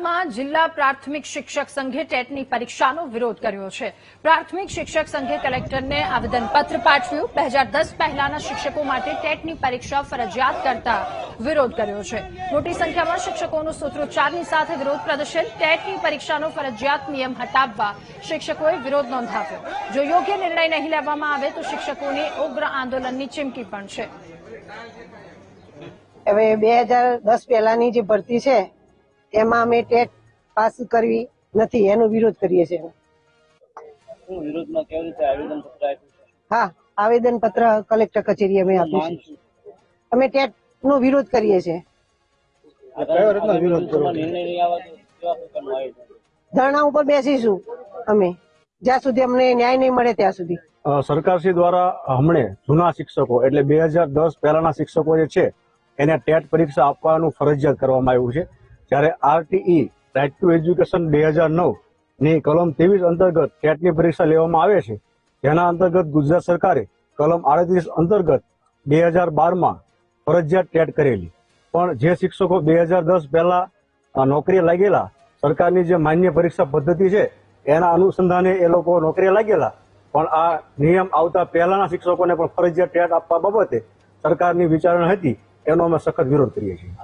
વડોદરામાં જિલ્લા પ્રાથમિક શિક્ષક સંઘે ટેટની પરીક્ષાનો વિરોધ કર્યો છે। પ્રાથમિક શિક્ષક સંઘે કલેક્ટરને આવેદનપત્ર પાઠવ્યું। 2010 પહેલાના શિક્ષકો માટે ટેટની પરીક્ષા ફરજિયાત કરતા વિરોધ કર્યો છે। મોટી સંખ્યામાં શિક્ષકોનું સૂત્રોચ્ચારની સાથે વિરોધ પ્રદર્શન। ટેટની પરીક્ષાનો ફરજિયાત નિયમ હટાવવા શિક્ષકોએ વિરોધ નોંધાવ્યો। જો યોગ્ય નિર્ણય નહીં લેવામાં આવે તો શિક્ષકોને ઉગ્ર આંદોલનની ચીમકી પણ છે। હવે 2010 પહેલાની જે ભરતી છે એમાં અમે ટેટ પાસ કરવી નથી, એનો વિરોધ કરીએ છીએ। વિરોધમાં કેવી રીતે આવેદનપત્ર આપ્યું છે? હા, આવેદનપત્ર કલેક્ટર કચેરી અમે આપ્યું છે। અમે ટેટ નો વિરોધ કરીએ છીએ। ધરણા ઉપર બેસીશું અમે જ્યાં સુધી અમને ન્યાય નહીં મળે ત્યાં સુધી। સરકારશ્રી દ્વારા હમણે જૂના શિક્ષકો એટલે 2010 પહેલાના શિક્ષકો જે છે એને ટેટ પરીક્ષા આપવાનું ફરજિયાત કરવામાં આવ્યું છે। જ્યારે આરટીઈ રાઇટ ટુ એજ્યુકેશન 2009 ની કલમ 23 અંતર્ગત ટેટની પરીક્ષા લેવામાં આવે છે, જેના અંતર્ગત ગુજરાત સરકારે કલમ 38 અંતર્ગત 2012માં ફરજિયાત ટેટ કરેલી। પણ જે શિક્ષકો 2010 પહેલા નોકરીએ લાગેલા, સરકારની જે માન્ય પરીક્ષા પદ્ધતિ છે એના અનુસંધાને એ લોકો નોકરીએ લાગેલા, પણ આ નિયમ આવતા પહેલાના શિક્ષકોને પણ ફરજિયાત ટેટ આપવા બાબતે સરકારની વિચારણા હતી, એનો અમે સખત વિરોધ કરીએ છીએ।